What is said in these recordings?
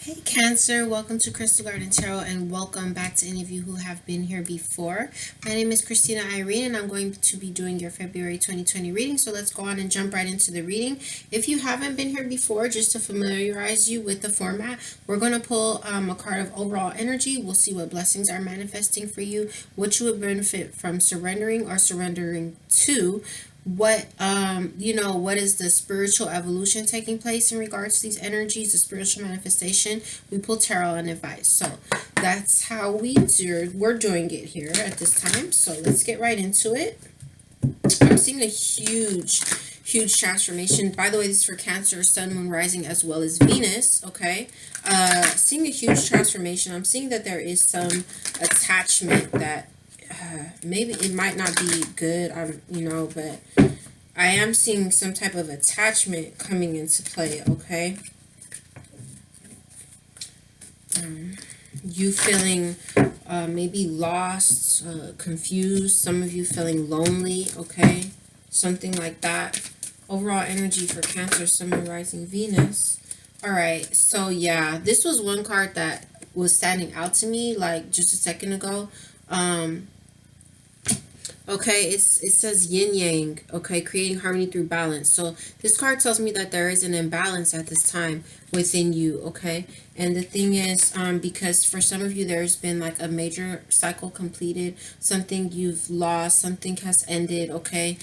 Hey Cancer, welcome to Crystal Garden Tarot and welcome back to any of you who have been here before. My name is Christina Irene and I'm going to be doing your February 2020 reading. So let's go on and jump right into the reading. If you haven't been here before, just to familiarize you with the format, we're going to pull a card of overall energy. We'll see what blessings are manifesting for you, what you would benefit from surrendering or surrendering to, what is the spiritual evolution taking place in regards to these energies, the spiritual manifestation. We pull tarot and advice. So that's how we're doing it here at this time. So let's get right into it. I'm seeing a huge transformation. By the way, this is for Cancer, Sun, Moon, Rising, as well as Venus. Okay, seeing a huge transformation. I'm seeing that there is some attachment that maybe it might not be good. But I am seeing some type of attachment coming into play. Okay, you feeling maybe lost, confused. Some of you feeling lonely. Okay, something like that. Overall energy for Cancer, Sun, Moon, Rising, Venus. All right, so yeah, this was one card that was standing out to me like just a second ago. Okay, it says yin yang, okay, creating harmony through balance. So this card tells me that there is an imbalance at this time within you, okay? And the thing is, because for some of you, there's been like a major cycle completed, something you've lost, something has ended, okay?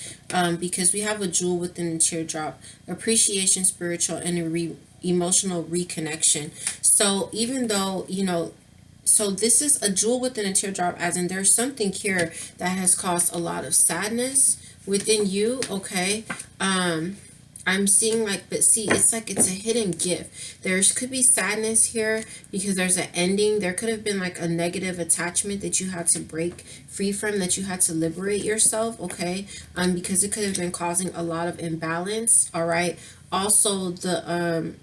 Because we have a jewel within the teardrop, appreciation, spiritual, and a emotional reconnection. So even though, so this is a jewel within a teardrop, as in there's something here that has caused a lot of sadness within you, okay? I'm seeing like, but see, it's like it's a hidden gift. There could be sadness here because there's an ending. There could have been like a negative attachment that you had to break free from, that you had to liberate yourself, okay? Because it could have been causing a lot of imbalance, all right? Also, the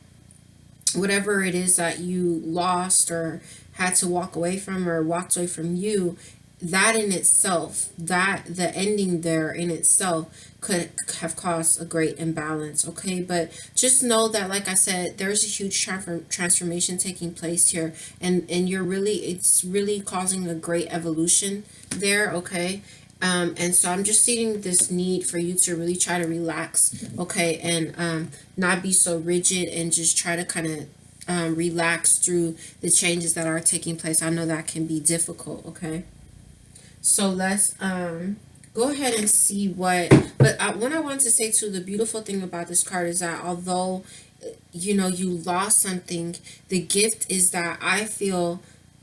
whatever it is that you lost or had to walk away from or walked away from you, that in itself, that the ending there in itself could have caused a great imbalance, okay? But just know that, like I said, there's a huge transformation taking place here, and it's really causing a great evolution there, okay? And so I'm just seeing this need for you to really try to relax, okay, and not be so rigid and just try to kind of relax through the changes that are taking place. I know that can be difficult, okay? So let's go ahead and see what I want to say too, the beautiful thing about this card is that although you lost something, the gift is that I feel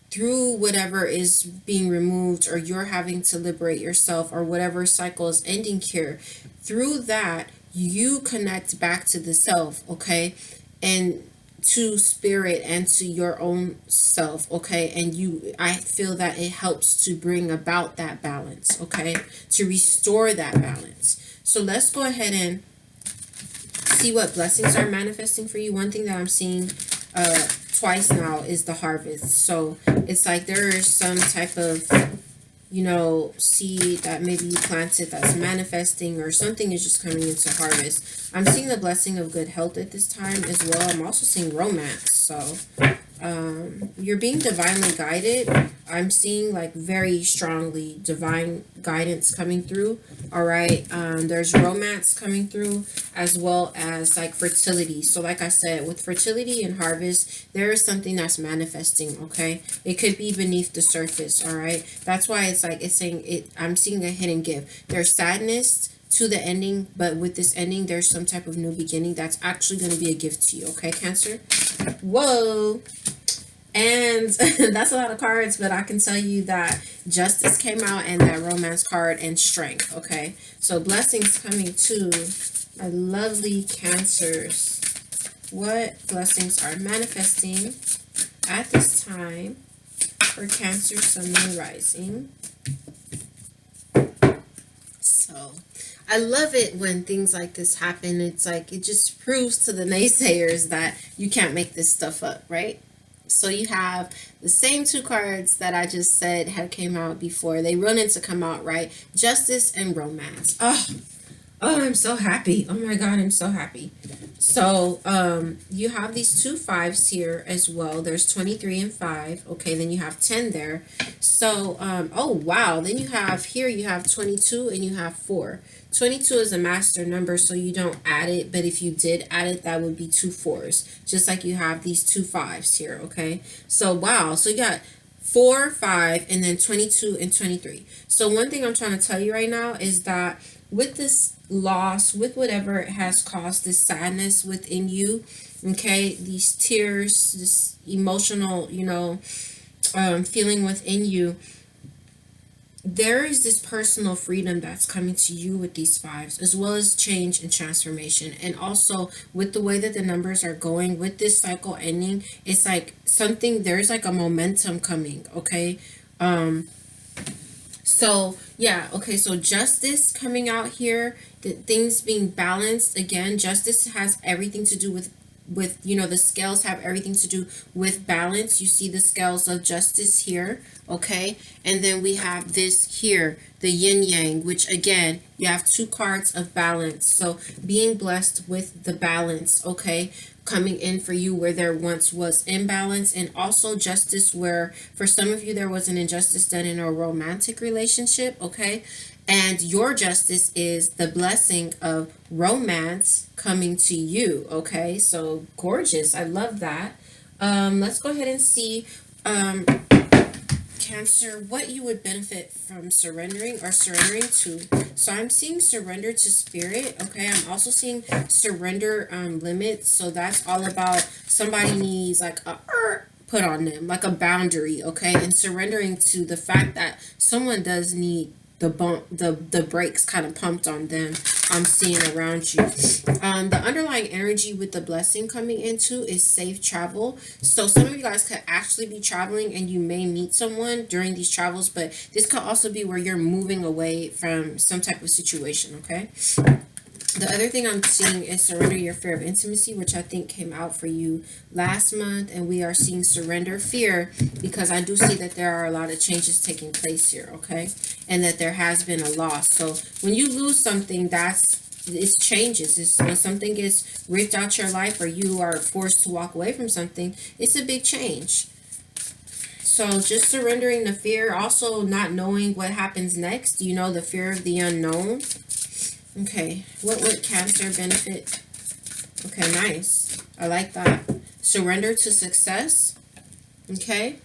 through whatever is being removed or you're having to liberate yourself or whatever cycle is ending here, through that you connect back to the self, okay, and to spirit and to your own self, okay, and I feel that it helps to bring about that balance, okay, to restore that balance. So let's go ahead and see what blessings are manifesting for you. One thing that I'm seeing twice now is the harvest. So it's like there is some type of seed that maybe you planted that's manifesting, or something is just coming into harvest. I'm seeing the blessing of good health at this time as well. I'm also seeing romance. So you're being divinely guided. I'm seeing like very strongly divine guidance coming through. All right. There's romance coming through as well as like fertility. So like I said, with fertility and harvest, there is something that's manifesting. Okay. It could be beneath the surface. All right. That's why it's like, it's saying it. I'm seeing a hidden gift. There's sadness to the ending, but with this ending, there's some type of new beginning that's actually going to be a gift to you. Okay, Cancer? Whoa. And that's a lot of cards, but I can tell you that justice came out and that romance card and strength, okay? So blessings coming to my lovely Cancers. What blessings are manifesting at this time for Cancer, Sun, Moon, Rising? So I love it when things like this happen. It's like it just proves to the naysayers that you can't make this stuff up, right? So you have the same two cards that I just said had came out before. They run in to come out, right? Justice and romance. Oh, Oh, I'm so happy. Oh my God, I'm so happy. So, you have these two fives here as well. There's 23 and 5. Okay, then you have 10 there. So, oh wow. Then you have here, you have 22 and you have 4. 22 is a master number, so you don't add it. But if you did add it, that would be two fours. Just like you have these two fives here. Okay. So, wow. So you got 4, 5, and then 22 and 23. So, one thing I'm trying to tell you right now is that with this loss, with whatever it has caused, this sadness within you, okay, these tears, this emotional, feeling within you, there is this personal freedom that's coming to you with these fives, as well as change and transformation. And also with the way that the numbers are going, with this cycle ending, it's like something, there's like a momentum coming, okay? So yeah, okay, so justice coming out here, the things being balanced again. Justice has everything to do with the scales have everything to do with balance. You see the scales of justice here, okay? And then we have this here, the yin yang, which again, you have two cards of balance. So being blessed with the balance, okay? Coming in for you where there once was imbalance, and also justice where for some of you there was an injustice done in a romantic relationship, okay? And your justice is the blessing of romance coming to you, okay? So gorgeous. I love that. Let's go ahead and see, um, Cancer, what you would benefit from surrendering or surrendering to. So I'm seeing surrender to spirit. Okay, I'm also seeing surrender limits. So that's all about somebody needs like a put on them, like a boundary. Okay, and surrendering to the fact that someone does need the brakes kind of pumped on them. I'm seeing around you. The underlying energy with the blessing coming into is safe travel. So some of you guys could actually be traveling and you may meet someone during these travels, but this could also be where you're moving away from some type of situation, okay? The other thing I'm seeing is surrender your fear of intimacy, which I think came out for you last month. And we are seeing surrender fear because I do see that there are a lot of changes taking place here, okay? And that there has been a loss. So when you lose something, it's changes. It's when something gets ripped out your life or you are forced to walk away from something, it's a big change. So just surrendering the fear, also not knowing what happens next, the fear of the unknown. Okay, what would Cancer benefit? Okay, nice. I like that. Surrender to success. Okay,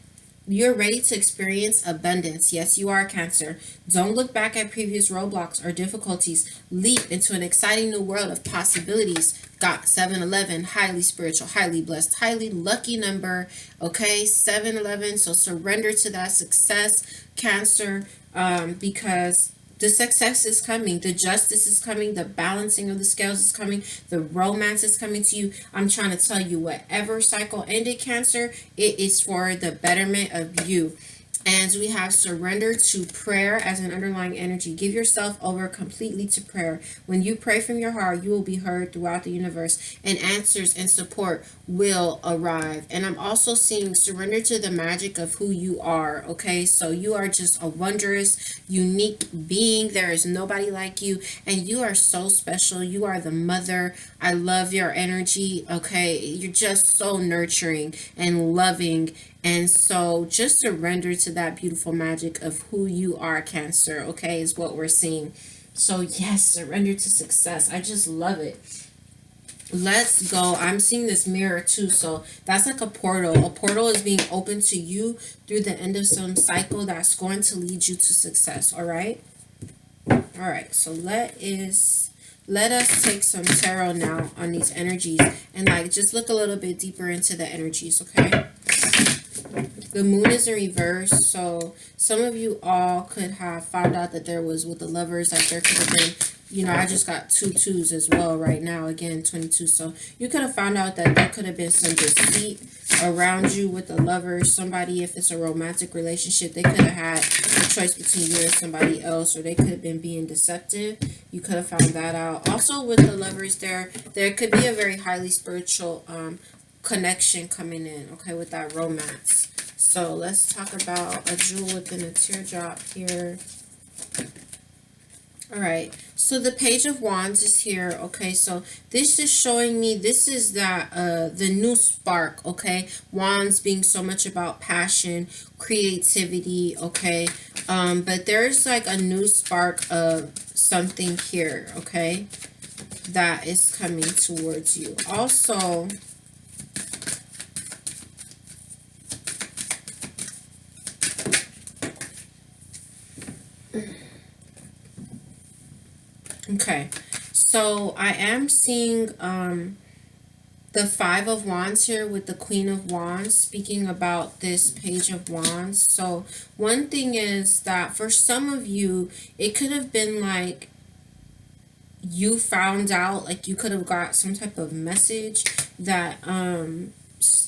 you're ready to experience abundance. Yes, you are, Cancer. Don't look back at previous roadblocks or difficulties. Leap into an exciting new world of possibilities. Got 711, highly spiritual, highly blessed, highly lucky number. Okay, 711. So surrender to that success, Cancer, because the success is coming, the justice is coming, the balancing of the scales is coming, the romance is coming to you. I'm trying to tell you, whatever cycle ended, Cancer, it is for the betterment of you. And we have surrender to prayer as an underlying energy. Give yourself over completely to prayer. When you pray from your heart, you will be heard throughout the universe, and answers and support will arrive. And I'm also seeing surrender to the magic of who you are. Okay, so you are just a wondrous, unique being. There is nobody like you, and you are so special. You are the mother. I love your energy. Okay, you're just so nurturing and loving, and so just surrender to that beautiful magic of who you are, Cancer, okay, is what we're seeing. So yes, surrender to success. I just love it. Let's go. I'm seeing this mirror too. So that's like a portal. A portal is being opened to you through the end of some cycle that's going to lead you to success. All right. All right. So let us take some tarot now on these energies and like just look a little bit deeper into the energies, okay? The moon is in reverse, so some of you all could have found out that there was with the lovers, like there could have been, I just got two twos as well right now, again 22. So you could have found out that there could have been some deceit around you with the lovers. Somebody, if it's a romantic relationship, they could have had a choice between you and somebody else, or they could have been being deceptive. You could have found that out. Also with the lovers, there could be a very highly spiritual connection coming in, okay, with that romance. So let's talk about a jewel within a teardrop here. All right. So the Page of Wands is here. Okay. So this is showing me this is that the new spark. Okay. Wands being so much about passion, creativity. Okay. But there's like a new spark of something here. Okay. That is coming towards you. Also, okay. So I am seeing the Five of Wands here with the Queen of Wands, speaking about this Page of Wands. So one thing is that for some of you, it could have been like you found out, like you could have got some type of message that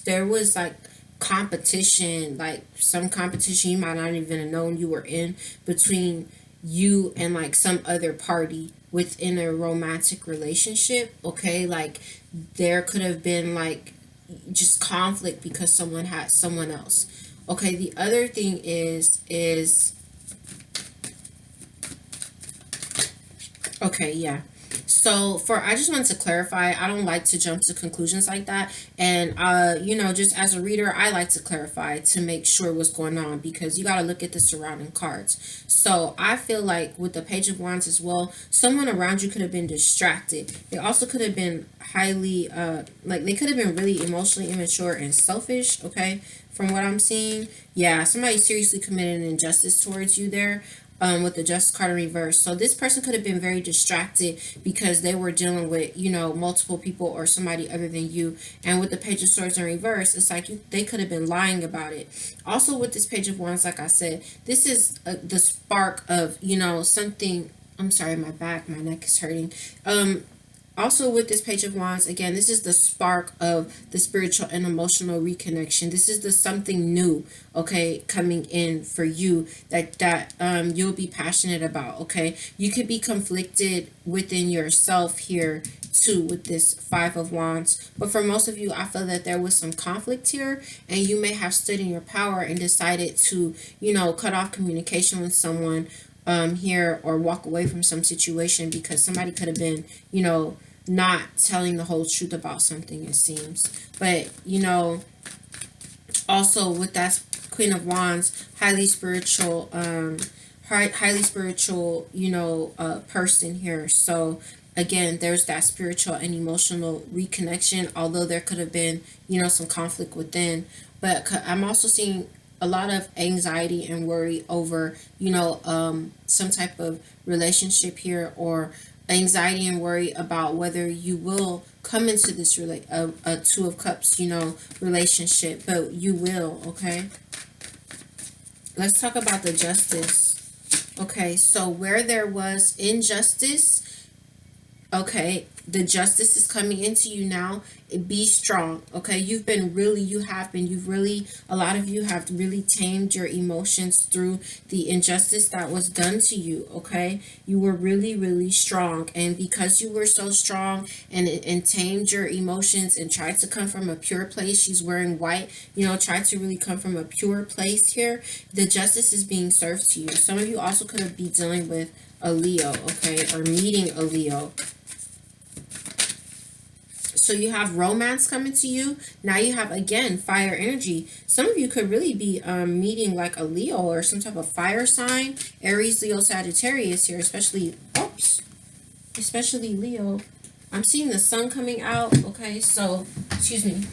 there was like competition, like some competition you might not even have known you were in between you and like some other party within a romantic relationship. Okay, like there could have been like just conflict because someone had someone else. Okay, the other thing is okay, yeah. So for I just wanted to clarify, I don't like to jump to conclusions like that. And you know, just as a reader, I like to clarify to make sure what's going on because you gotta look at the surrounding cards. So I feel like with the Page of Wands as well, someone around you could have been distracted. They also could have been highly like they could have been really emotionally immature and selfish, okay? From what I'm seeing. Yeah, somebody seriously committed an injustice towards you there with the Justice card in reverse. So this person could have been very distracted because they were dealing with, you know, multiple people or somebody other than you. And with the Page of Swords in reverse, it's like they could have been lying about it. Also with this Page of Wands, like I said, this is the spark of, you know, something. I'm sorry, my back, my neck is hurting. Also with this Page of Wands, again, this is the spark of the spiritual and emotional reconnection. This is the something new, okay, coming in for you that you'll be passionate about. Okay, you could be conflicted within yourself here too with this Five of Wands, but for most of you, I feel that there was some conflict here, and you may have stood in your power and decided to, you know, cut off communication with someone here, or walk away from some situation because somebody could have been, you know, not telling the whole truth about something, it seems. But you know, also with that Queen of Wands, highly spiritual, highly spiritual, you know, person here. So again, there's that spiritual and emotional reconnection, although there could have been, you know, some conflict within. But I'm also seeing a lot of anxiety and worry over, you know, some type of relationship here, or anxiety and worry about whether you will come into this a Two of Cups, you know, relationship, but you will. Okay, let's talk about the Justice. Okay, so where there was injustice, okay, the Justice is coming into you now. Be strong. Okay, you've really, a lot of you have really tamed your emotions through the injustice that was done to you. Okay, you were really, really strong, and because you were so strong and tamed your emotions and tried to come from a pure place, she's wearing white, you know, tried to really come from a pure place here. The Justice is being served to you. Some of you also could be dealing with a Leo, okay, or meeting a Leo. So you have romance coming to you. Now you have, again, fire energy. Some of you could really be meeting like a Leo or some type of fire sign. Aries, Leo, Sagittarius here, especially Leo. I'm seeing the sun coming out. Okay, so, excuse me.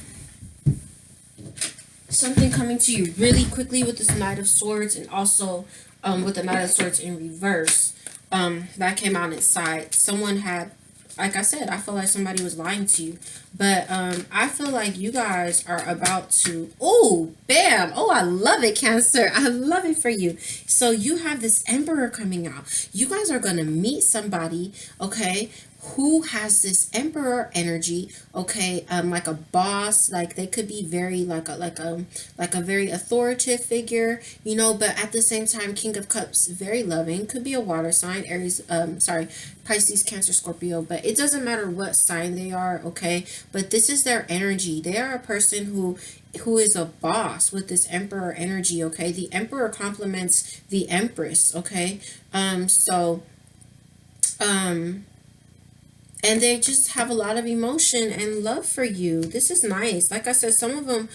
Something coming to you really quickly with this Knight of Swords, and also with the Knight of Swords in reverse. That came out inside. Someone had, like I said, I feel like somebody was lying to you. But I feel like you guys are about to, oh, bam. Oh, I love it, Cancer. I love it for you. So you have this Emperor coming out. You guys are going to meet somebody, okay, who has this Emperor energy, okay, like a boss, like they could be very like a very authoritative figure, you know, but at the same time, King of Cups, very loving, could be a water sign, Aries, sorry, Pisces, Cancer, Scorpio, but it doesn't matter what sign they are, okay, but this is their energy. They are a person who is a boss with this Emperor energy, okay. The Emperor complements the Empress, okay. So Um, and they just have a lot of emotion and love for you. This is nice. Like I said, some of them,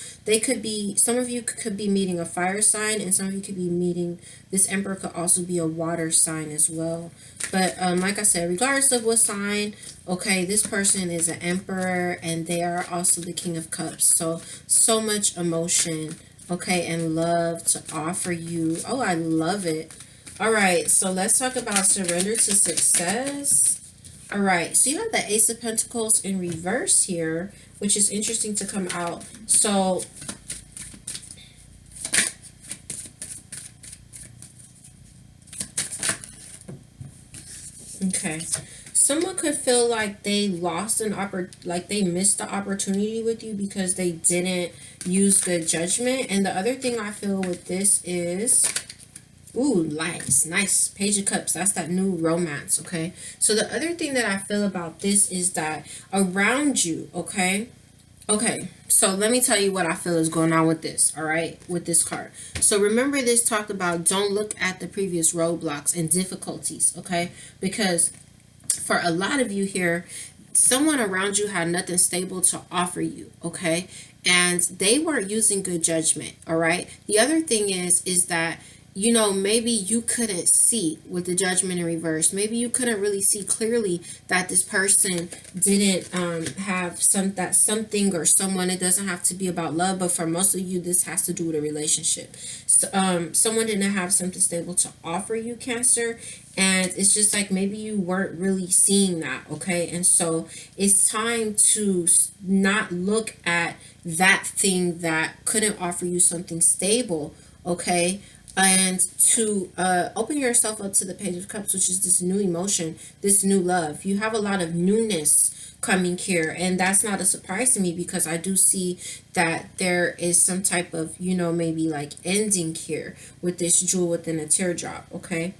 some of you could be meeting a fire sign, and some of you could be meeting, this Emperor could also be a water sign as well. But like I said, regardless of what sign, okay, this person is an Emperor, and they are also the King of Cups. So, so much emotion, okay, and love to offer you. Oh, I love it. All right, so let's talk about surrender to success. All right, so you have the Ace of Pentacles in reverse here, which is interesting to come out. So, okay, someone could feel like they lost like they missed the opportunity with you because they didn't use good judgment. And the other thing I feel with this is, ooh, nice, nice. Page of Cups. That's that new romance, okay? So the other thing that I feel about this is that around you, okay? Okay, so let me tell you what I feel is going on with this, all right? With this card. So remember this talked about don't look at the previous roadblocks and difficulties, okay? Because for a lot of you here, someone around you had nothing stable to offer you, okay? And they weren't using good judgment, all right? The other thing is that, you know, maybe you couldn't see with the judgment in reverse. Maybe you couldn't really see clearly that this person didn't have something or someone. It doesn't have to be about love, but for most of you, this has to do with a relationship. So, someone didn't have something stable to offer you, Cancer, and it's just like maybe you weren't really seeing that, okay? And so it's time to not look at that thing that couldn't offer you something stable, okay? And to open yourself up to the Page of Cups, which is this new emotion, this new love. You have a lot of newness coming here, and that's not a surprise to me because I do see that there is some type of, you know, maybe like ending here with this jewel within a teardrop, okay?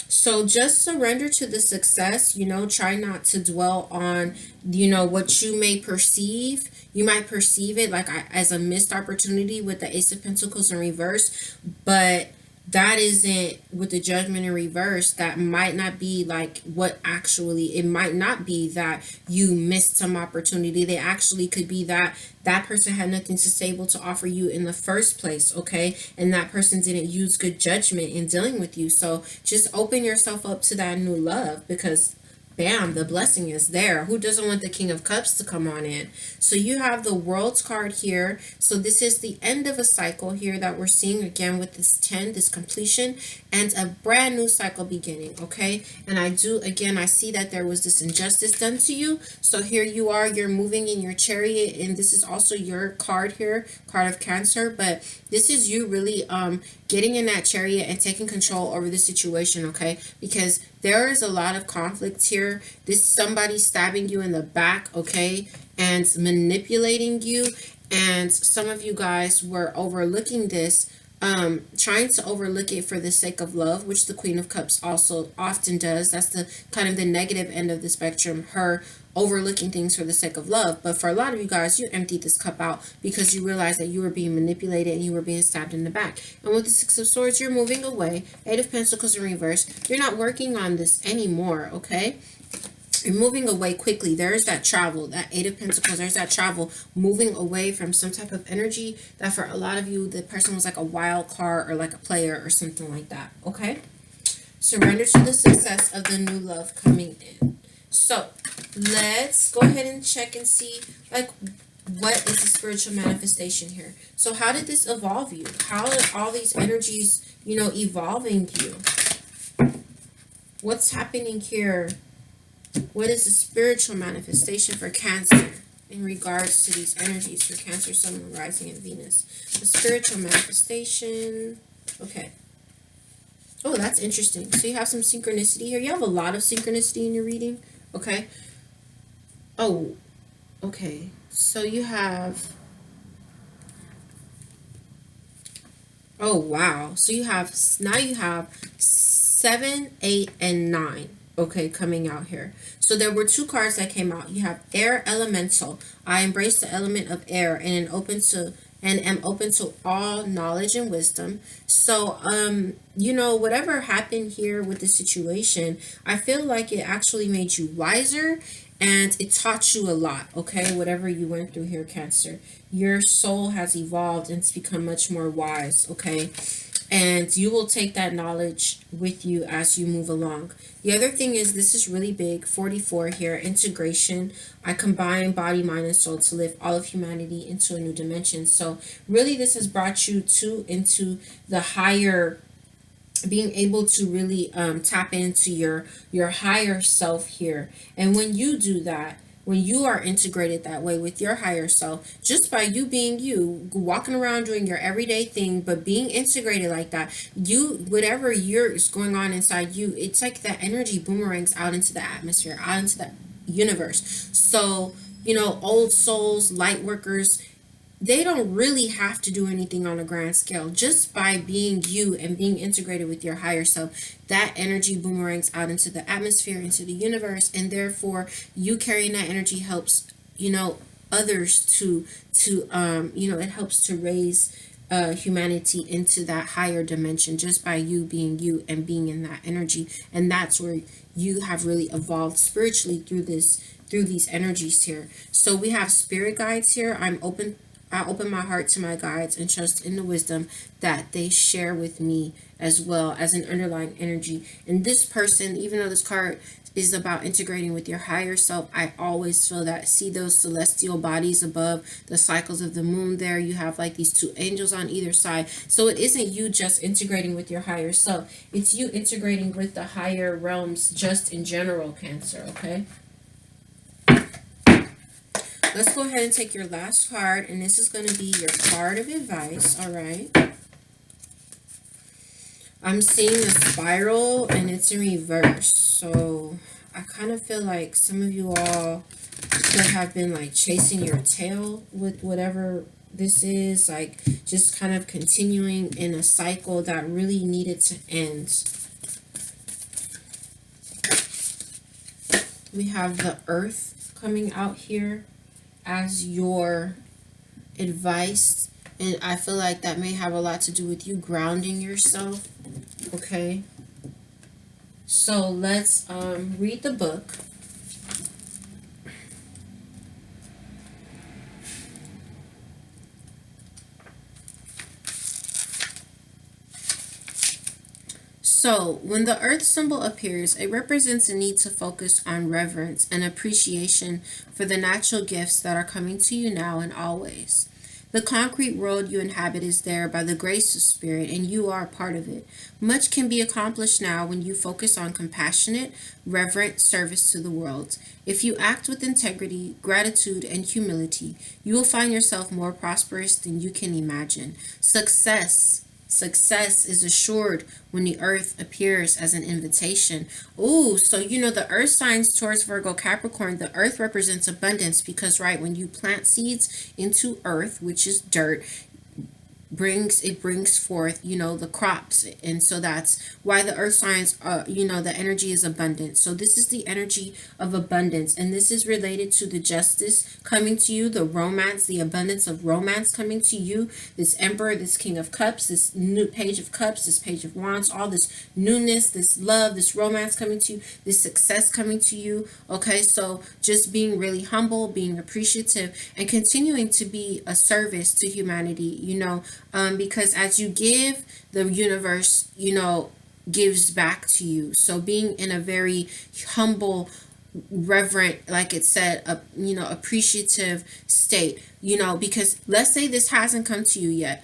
So just surrender to the success, you know, try not to dwell on, you know, what you may perceive. You might perceive it like as a missed opportunity with the Ace of Pentacles in reverse, but that isn't with the Judgment in reverse. That might not be like what actually, it might not be that you missed some opportunity. They actually could be that that person had nothing to stable to offer you in the first place, okay? And that person didn't use good judgment in dealing with you. So just open yourself up to that new love because bam, the blessing is there. Who doesn't want the King of Cups to come on in? So you have the World's card here. So this is the end of a cycle here that we're seeing again with this 10, this completion, and a brand new cycle beginning, okay? And I see that there was this injustice done to you. So here you are, you're moving in your chariot, and this is also your card here, card of Cancer, but this is you really getting in that chariot and taking control over the situation, okay? Because there is a lot of conflict here. This somebody stabbing you in the back, okay, and manipulating you. And some of you guys were overlooking this, trying to overlook it for the sake of love, which the Queen of Cups also often does. That's the kind of the negative end of the spectrum, her overlooking things for the sake of love. But for a lot of you guys, you emptied this cup out because you realized that you were being manipulated and you were being stabbed in the back. And with the Six of Swords, you're moving away. Eight of Pentacles in reverse. You're not working on this anymore, okay? You're moving away quickly. There's that travel, that Eight of Pentacles. There's that travel, moving away from some type of energy that for a lot of you, the person was like a wild card or like a player or something like that, okay? Surrender to the success of the new love coming in. So let's go ahead and check and see like what is the spiritual manifestation here. So how did this evolve you? How are all these energies, you know, evolving you? What's happening here? What is the spiritual manifestation for Cancer in regards to these energies for Cancer, Sun, Moon, Rising, and Venus? The spiritual manifestation. Okay. Oh, that's interesting. So you have some synchronicity here. You have a lot of synchronicity in your reading. Okay. Oh, okay. So you have... Oh, wow. So you have... Now you have 7, 8, and 9. Okay, coming out here. So there were two cards that came out. You have Air Elemental. I embrace the element of air and am open to and am open to all knowledge and wisdom. So, whatever happened here with the situation, I feel like it actually made you wiser and it taught you a lot, okay? Whatever you went through here, Cancer. Your soul has evolved and it's become much more wise, okay? And you will take that knowledge with you as you move along. The other thing is, this is really big, 44 here, integration. I combine body, mind, and soul to lift all of humanity into a new dimension. So really this has brought you into the higher, being able to really tap into your higher self here. And when you do that, when you are integrated that way with your higher self, just by you being you, walking around doing your everyday thing, but being integrated like that, you, whatever is going on inside you, it's like that energy boomerangs out into the atmosphere, out into the universe. So, old souls, light workers, they don't really have to do anything on a grand scale. Just by being you and being integrated with your higher self, that energy boomerangs out into the atmosphere, into the universe, and therefore you carrying that energy helps, others it helps to raise humanity into that higher dimension just by you being you and being in that energy. And that's where you have really evolved spiritually through these energies here. So we have spirit guides here. I open my heart to my guides and trust in the wisdom that they share with me as well as an underlying energy. And this person, even though this card is about integrating with your higher self, I always feel that. See those celestial bodies above the cycles of the moon there? You have like these two angels on either side. So it isn't you just integrating with your higher self. It's you integrating with the higher realms just in general, Cancer, okay? Let's go ahead and take your last card, and this is going to be your card of advice, all right? I'm seeing a spiral, and it's in reverse, so I kind of feel like some of you all could have been, like, chasing your tail with whatever this is, like, just kind of continuing in a cycle that really needed to end. We have the Earth coming out here as your advice, and I feel like that may have a lot to do with you grounding yourself, okay? So let's read the book. So, when the earth symbol appears, it represents a need to focus on reverence and appreciation for the natural gifts that are coming to you now and always. The concrete world you inhabit is there by the grace of spirit, and you are a part of it. Much can be accomplished now when you focus on compassionate, reverent service to the world. If you act with integrity, gratitude, and humility, you will find yourself more prosperous than you can imagine. Success is assured when the earth appears as an invitation. Ooh, so the earth signs, Taurus, Virgo, Capricorn, the earth represents abundance because, right, when you plant seeds into earth, which is dirt, brings forth the crops. And so that's why the earth signs the energy is abundant. So this is the energy of abundance, and this is related to the justice coming to you, the romance, the abundance of romance coming to you, this emperor, this king of cups, this new page of cups, this page of wands, all this newness, this love, this romance coming to you, this success coming to you. Okay, so just being really humble, being appreciative, and continuing to be a service to humanity, because as you give, the universe, gives back to you. So being in a very humble, reverent, like it said, appreciative state, because let's say this hasn't come to you yet.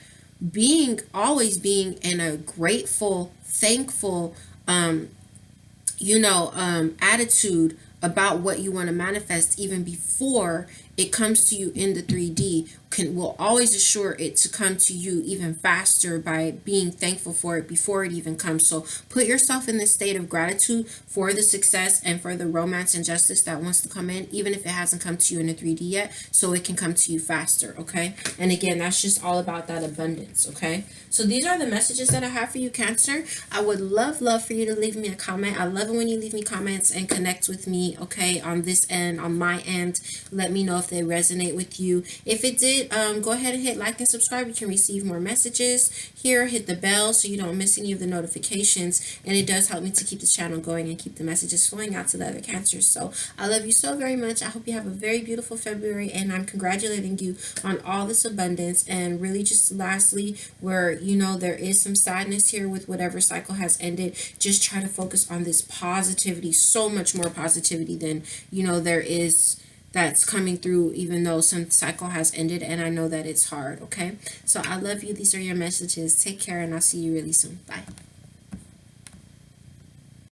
Always being in a grateful, thankful, attitude about what you want to manifest even before it comes to you in the 3D will always assure it to come to you even faster by being thankful for it before it even comes. So put yourself in this state of gratitude for the success and for the romance and justice that wants to come in, even if it hasn't come to you in the 3D yet, so it can come to you faster, okay? And again, that's just all about that abundance, okay? So these are the messages that I have for you, Cancer. I would love for you to leave me a comment. I love it when you leave me comments and connect with me, okay, on this end, on my end. Let me know if they resonate with you. If it did, go ahead and hit like and subscribe. You can receive more messages here. Hit the bell so you don't miss any of the notifications, and it does help me to keep the channel going and keep the messages flowing out to the other Cancers. So I love you so very much. I hope you have a very beautiful February, and I'm congratulating you on all this abundance. And really, just lastly, where there is some sadness here with whatever cycle has ended, just try to focus on this positivity, so much more positivity than there is that's coming through, even though some cycle has ended. And I know that it's hard. Okay, so I love you. These are your messages. Take care, and I'll see you really soon. Bye.